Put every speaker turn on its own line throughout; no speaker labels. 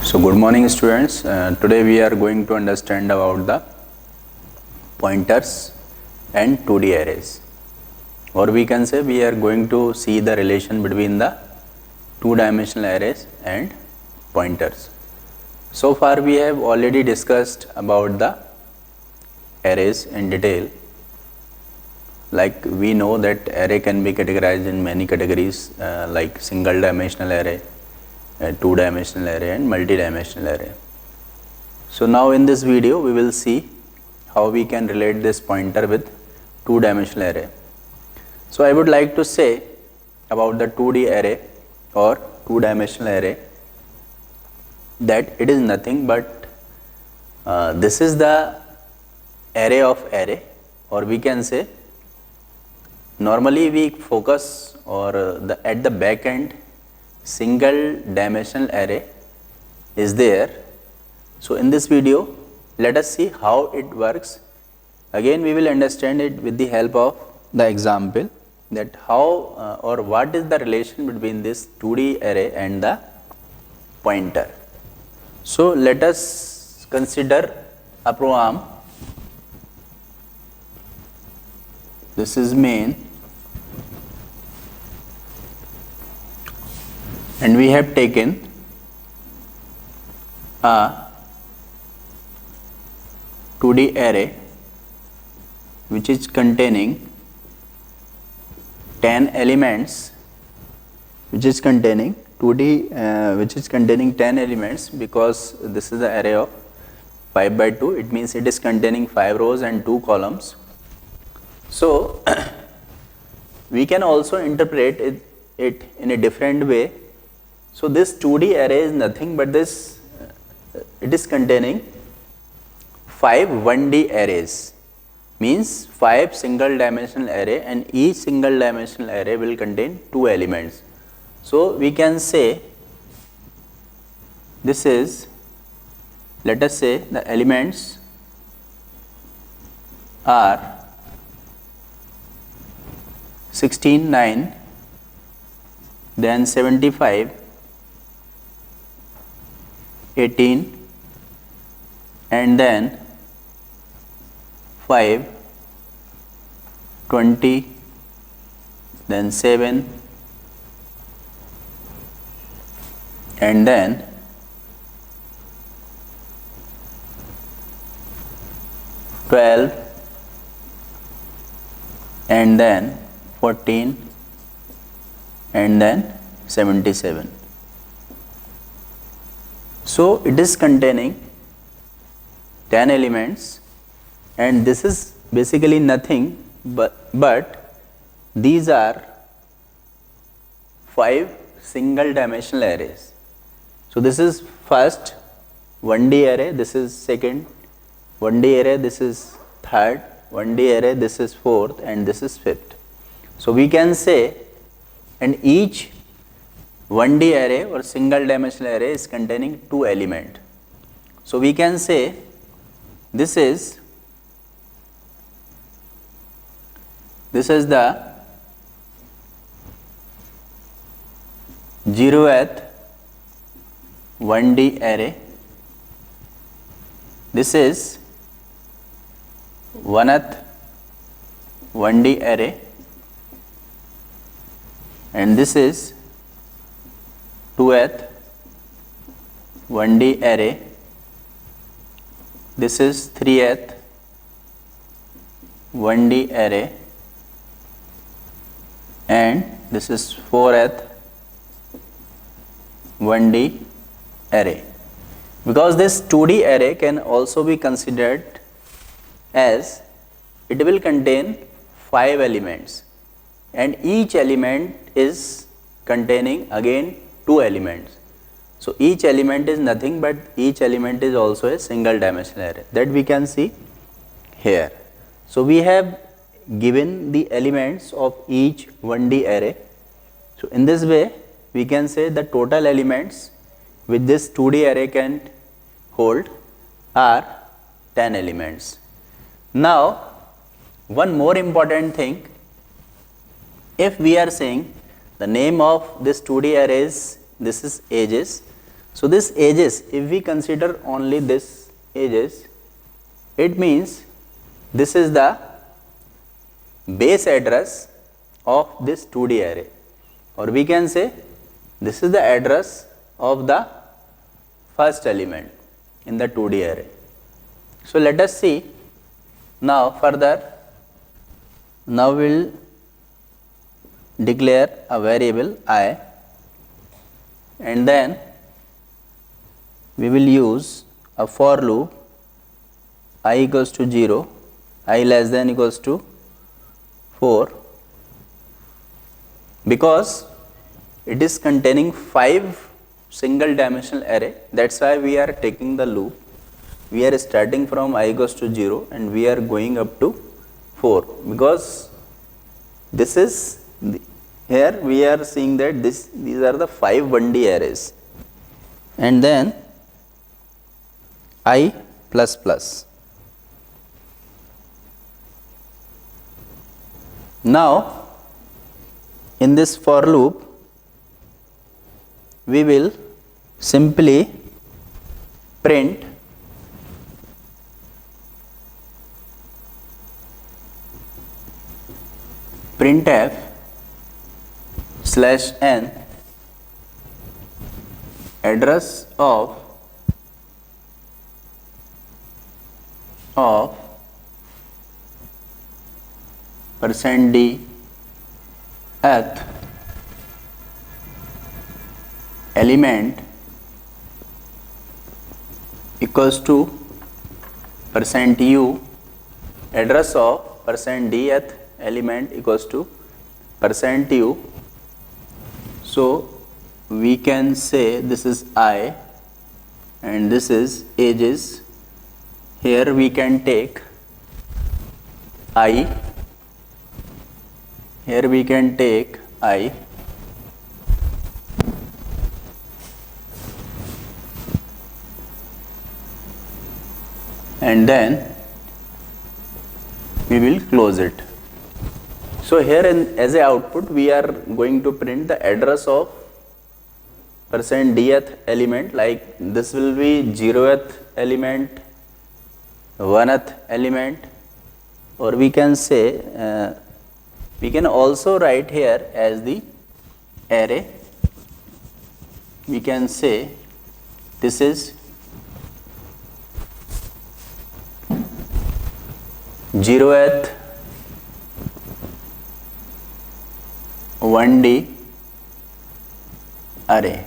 So good morning students. Today we are going to understand about the pointers and 2D arrays, or we can say we are going to see the relation between the two-dimensional arrays and pointers. So far we have already discussed about the arrays in detail. Like we know that array can be categorized in many categories like single dimensional array, two-dimensional array and multi-dimensional array. So now in this video we will see how we can relate this pointer with two-dimensional array. So I would like to say about the 2D array or two-dimensional array that it is nothing but this is the array of array, or we can say normally we focus or at the back end single dimensional array is there. So in this video let us see how it works. Again we will understand it with the help of the example, that how or what is the relation between this 2D array and the pointer. So let us consider a program. This is main, and we have taken a 2D array which is containing 10 elements, which is containing 2D which is containing 10 elements, because this is the array of 5 by 2, it means it is containing 5 rows and 2 columns. So we can also interpret it in a different way. So this 2D array is nothing but this, it is containing 5 1D arrays, means 5 single dimensional array, and each single dimensional array will contain 2 elements. So we can say this is, let us say the elements are 16, 9, then 75, 18, and then 5, 20, then 7, and then 12, and then 14, and then 77. So it is containing 10 elements, and this is basically nothing but these are 5 single dimensional arrays. So this is first 1D array, this is second 1D array, this is third 1D array, this is fourth, and this is fifth. So we can say, and each 1D array or single dimensional array is containing 2 elements. So we can say this is the 0th 1D array, this is 1th 1D array, and this is 2th 1D array, this is 3th 1D array, and this is 4th 1D array. Because this 2D array can also be considered as it will contain 5 elements, and each element is containing again 2 elements. So each element is nothing but each element is also a single dimensional array, that we can see here. So we have given the elements of each 1D array. So in this way we can say the total elements which this 2D array can hold are 10 elements. Now one more important thing, if we are saying the name of this 2D array is, this is ages, So this edges, if we consider only this edges, it means this is the base address of this 2D array, or we can say this is the address of the first element in the 2D array. So let us see now further. Now we will declare a variable I, and then we will use a for loop I equals to 0, I less than equals to 4, because it is containing 5 single dimensional array. That's why we are taking the loop. We are starting from I equals to 0 and we are going up to 4, because this is here we are seeing that these are the 5 1D arrays, and then I plus plus. Now in this for loop we will simply print printf slash n address of %d th element equals to %u, address of %dth element equals to %u. So we can say this is I and this is ages. Here we can take I, here we can take I, and then we will close it. So here as a output we are going to print the address of %dth element, like this will be 0th element, 1th element, or we can say we can also write here as the array. We can say this is 0th 1D array,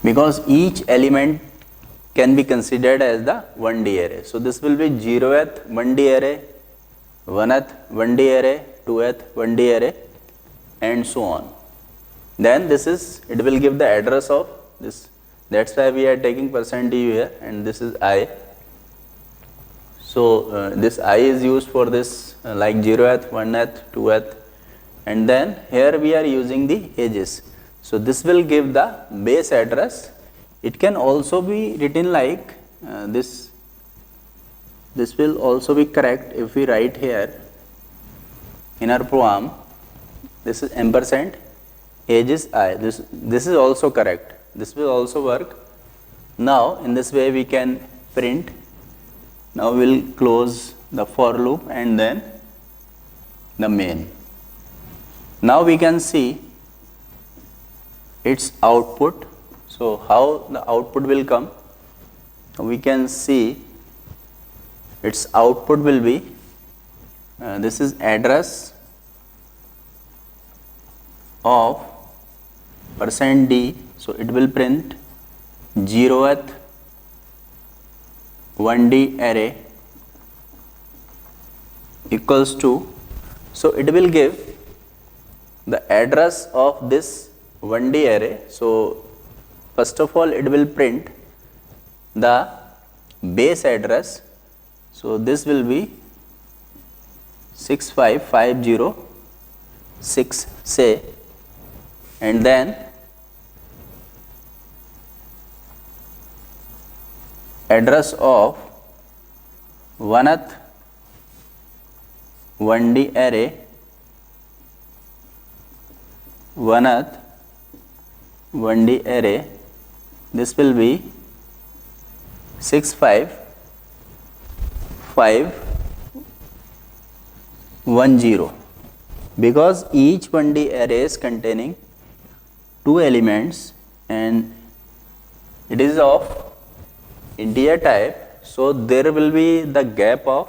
because each element can be considered as the 1D array. So this will be 0th 1D array, 1th 1D array, 2th 1D array, and so on. Then this is, it will give the address of this. That's why we are taking %du here, and this is I. So this I is used for this like 0th, 1th, 2th, and then here we are using the edges. So this will give the base address. It can also be written like this. This will also be correct if we write here in our program. This is ampersand ages I. This is also correct. This will also work. Now in this way we can print. Now we will close the for loop and then the main. Now we can see its output. So how the output will come? We can see its output will be this is address of %d. So it will print 0th 1D array equals to, so it will give the address of this 1D array. So first of all it will print the base address. So this will be 65506 say, and then address of 1th 1D array, 1th 1D array, this will be 6 5 5 1 0, because each 1D array is containing 2 elements and it is of integer type, so there will be the gap of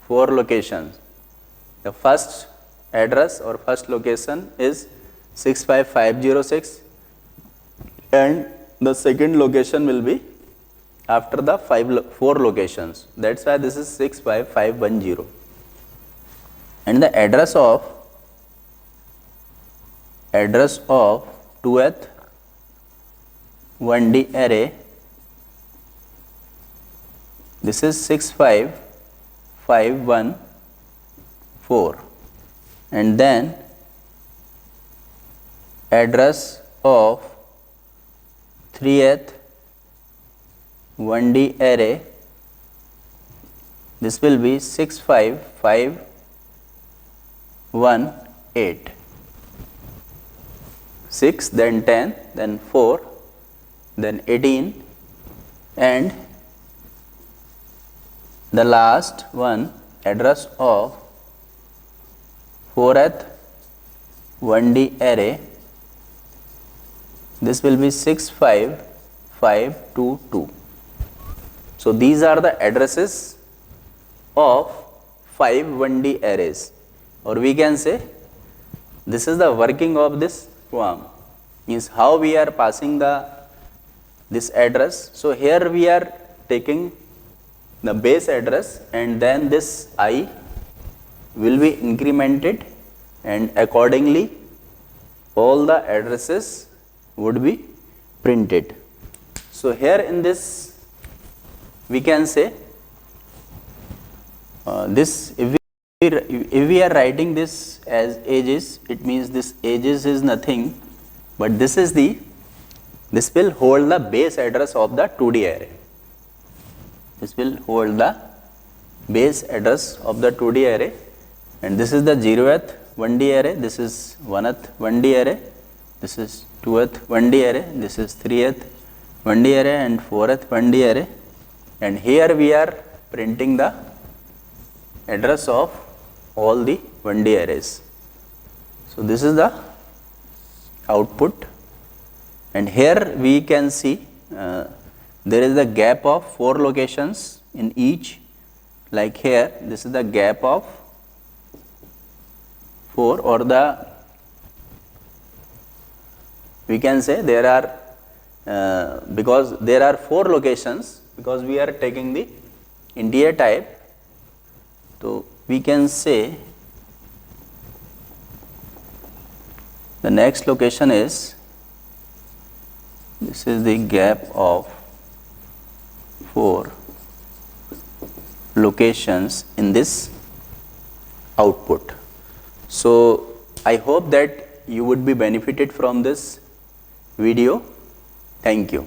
4 locations. The first address or first location is 65506 and the second location will be after the 4 locations. That's why this is 65510. And the address of 2th 1D array, this is 65514, and then address of 3th 1D array, this will be 65518. 6, then 10, then 4, then 18, and the last one, address of 4th 1D array, this will be 65522. So these are the addresses of 5 1D arrays, or we can say this is the working of this form, means how we are passing this address. So here we are taking the base address and then this I will be incremented, and accordingly all the addresses would be printed. So here in this we can say this, if we are writing this as ages, it means this ages is nothing but this will hold the base address of the 2D array. This will hold the base address of the 2D array, and this is the 0th 1D array, this is 1th 1D array, this is 2th 1D array, this is 3th 1D array and 4th 1D array, and here we are printing the address of all the 1D arrays. So this is the output, and here we can see there is the gap of 4 locations in each, like here this is the gap of 4, or we can say there are because there are 4 locations, because we are taking the integer type, so we can say the next location is, this is the gap of 4 locations in this output. So I hope that you would be benefited from this video. Thank you.